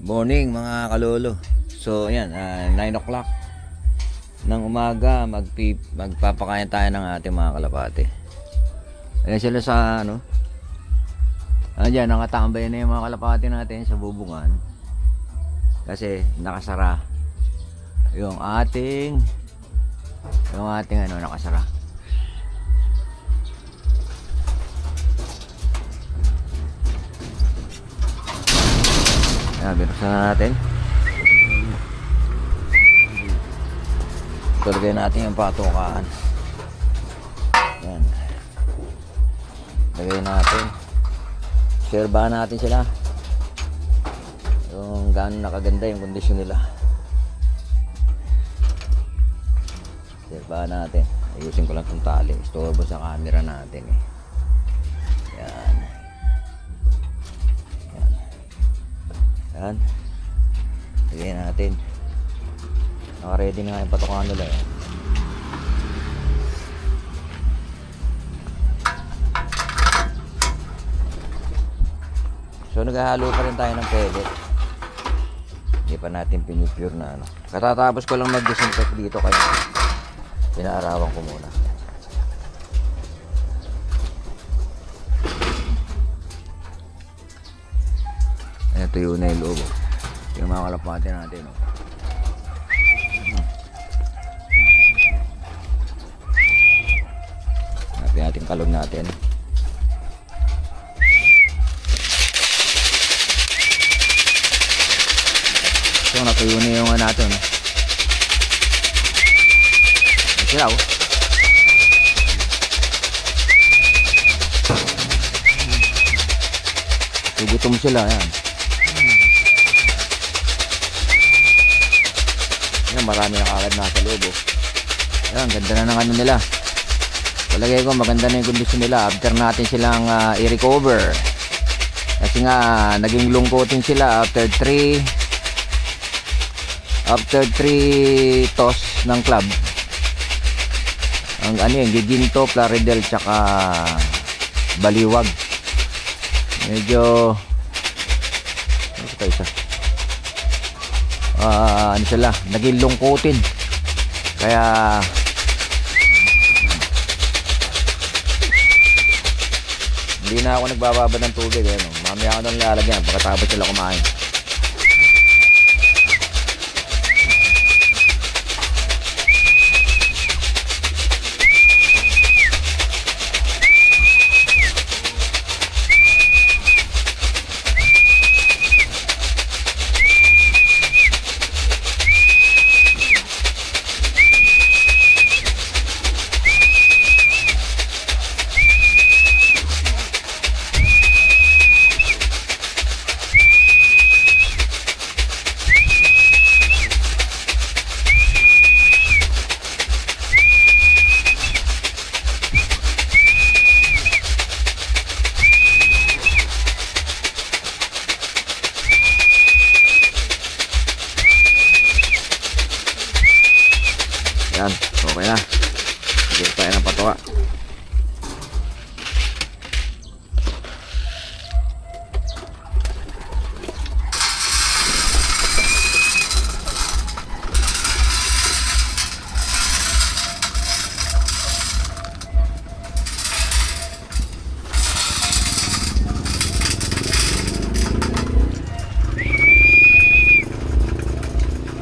Morning mga kalolo. So ayan, 9 o'clock ng umaga magpapakain tayo ng ating mga kalapate. Ayan sila sa Ayan, nakatambay na yung mga kalapate natin sa bubungan. Kasi nakasara yung ating nakasara. Ayan, binuksan na natin. Tulagay natin yung patukaan. Ayan. Lagay natin. Serbahan natin sila. Yung gaano nakaganda yung kondisyon nila. Serbahan natin. Ayusin ko lang itong tali. Istorbo sa camera natin eh. Ayan. Ayan. Lagay natin. Naka-ready na nga yung patukan nila eh. So naghahalo pa rin tayo ng pellet. Hindi pa natin pinipure na Katatapos ko lang mag-disinfect dito kaya pinaarawan ko muna. Ayan, tuyo na yung loob. Yung mga kalapate natin Hanapin natin kalog natin. So natuyo na yung natin. Sila gutom sila yan. Yan, marami na kagad nasa loob Yan, ganda na ng nila. Palagay ko maganda na yung kondisyon nila after natin silang i-recover. Kasi nga naging lungkotin sila after 3 toss ng club. Ang yung Giginto, Plaridel tsaka Baliwag. Medyo sila naging lungkotin. Kaya hindi na ako nagbababa ng tubig mamaya ako nang lalagyan pagkatapos sila kumain. Yan, okay na. Sige tayo ng patuwa.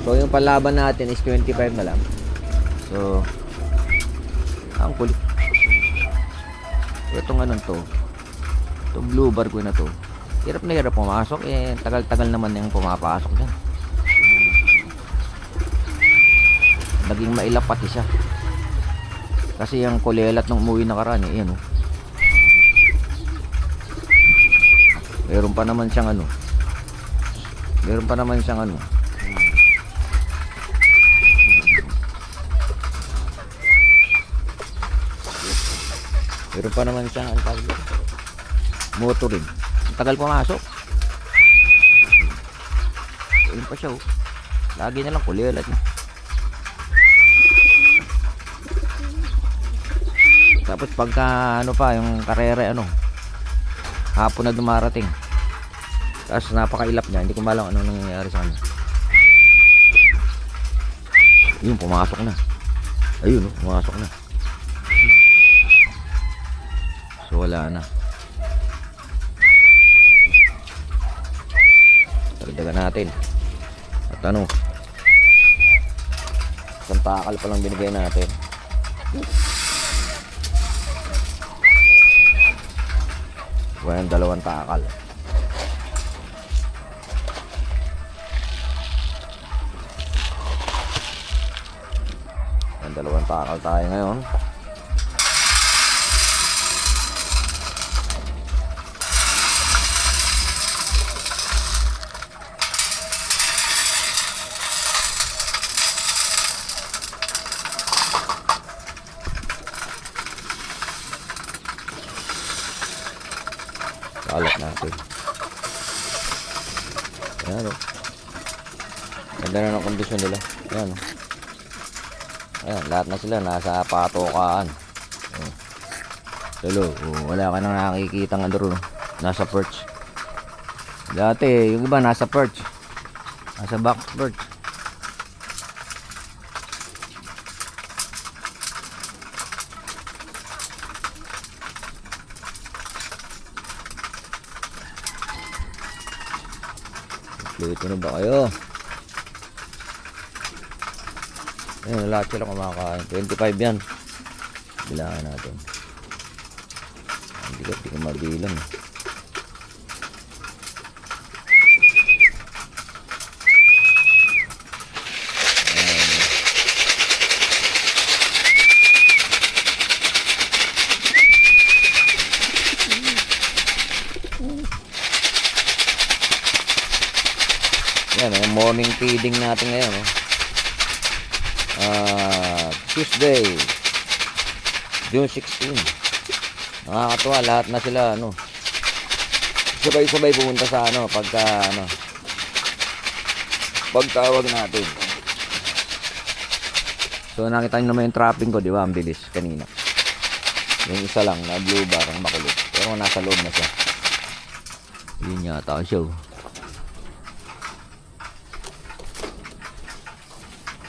So yung palaban natin is 25 na lang. So, ang kulit. Itong itong blue bar ko na to. Hirap na hirap pumasok tagal-tagal naman yung pumapasok dyan. Naging mailap pati siya. Kasi yung kulelat nung umuwi na karani, meron pa naman siyang meron pa naman siyang Meron pa naman siyang motor rin. Ang tagal pumasok. Ayun pa siya Lagi na lang kulilat niya. Tapos pagka pa yung karere hapon na dumarating. Tapos napakailap niya, hindi ko malam ano nangyayari sa kanya. Yun, pumasok na. Ayun, pumasok na. So wala na. Dagdagan natin. At ano, isang takal pa lang binigay natin. Walang dalawang takal. Dalawang takal tayo ngayon. Kalat natin. Ayan o. Ganda na ng kondisyon nila. Ayan o. Ayan, lahat na sila nasa patokaan. Lalo, wala ka nang nakikita nga doon. Nasa perch. Dati, yung iba nasa perch. Nasa box perch. Luto na ba kayo? Ayan, lahat sila kumakain. 25 yan. Bilangan natin. Hindi ko mabilang. Yan, yung morning feeding natin ngayon. Tuesday, June 16. Nakakatuwa, lahat na sila sabay-sabay pumunta sa pagtawag natin. So nakita nyo naman yung trapping ko, di ba? Ang bilis kanina. Yung isa lang na blue bar ang makulit, pero nasa loob na siya. Yun yata siya.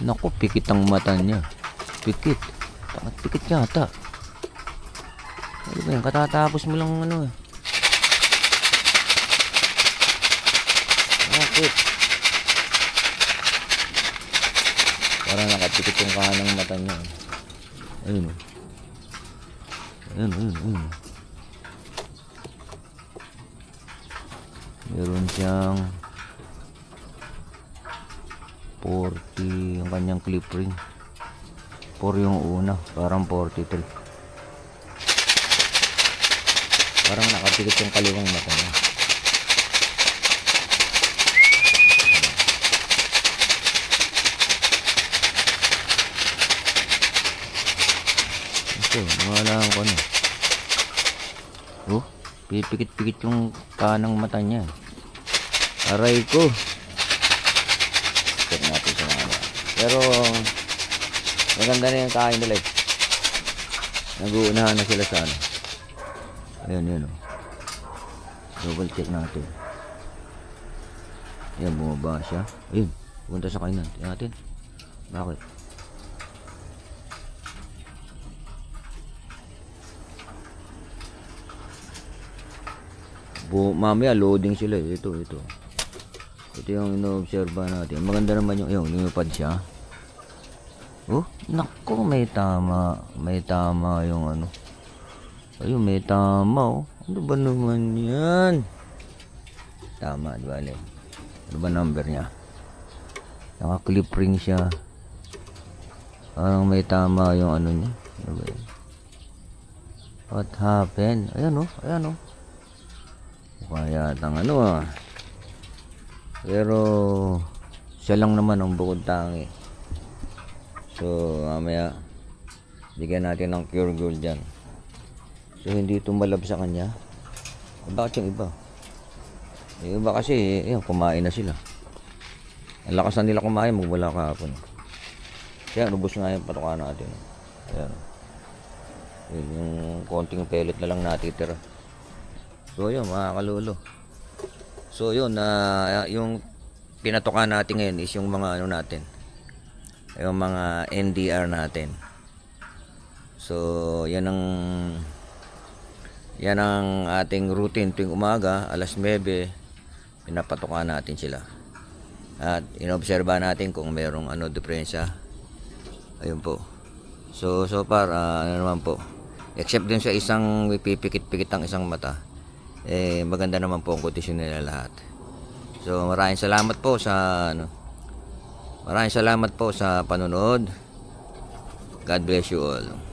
Naku, pikit ang mata niya. Pikit. Pikit yata. Ano ba yan? Katatapos mo lang Bakit? Parang nakapikit yung kanang mata niya. Ayun. Ayun. Meron siyang 40 yung kanyang clip ring. 4 yung una, parang 43. Parang nakapikit yung kaliwang mata niya. Ito, nawalaan ko na. Oh, pipikit-pikit yung kanang mata niya. Aray ko. Check natin sa mga. Pero maganda na yung kain nila. Nag-uunahan na sila sa Ayun. Double check natin. Ayan, bumaba siya. Ayun, pupunta sa kainan. Tingnan natin. Bakit? Mamaya loading sila. Ito. Ito yung ino-observe natin. Maganda naman yung lumipad siya. Oh, nako, may tama. May tama yung Ayun, may tama. Ano ba naman yan? Tama, di ba? Ano ba number niya? Naka-clip ring siya. Parang may tama yung niya. Ano ba yan? What happened? Ayan. Kaya yatang Pero siya lang naman ang bukod tangi. So mamaya bigyan natin ng pure gold dyan. So hindi tumalab sa kanya. Bakit yung iba? Yung iba kasi kumain na sila. Ang lakas na nila kumain, magwala kahapon. Kaya ubos nga yung patukan natin. Ayan. Yung konting pellet na lang natitira. So yun, mga kalolo, So yun, yung pinatukan natin ngayon is yung mga ano natin, yung mga NDR natin. So yan ang ating routine tuwing umaga, alas 9, pinapatukan natin sila. At inobserba natin kung merong diferensya. Ayun po. So far, ano naman po. Except din sa isang pipikit-pikit ang isang mata. Maganda naman po ang kondisyon nila lahat. So maraming salamat po sa panonood. God bless you all.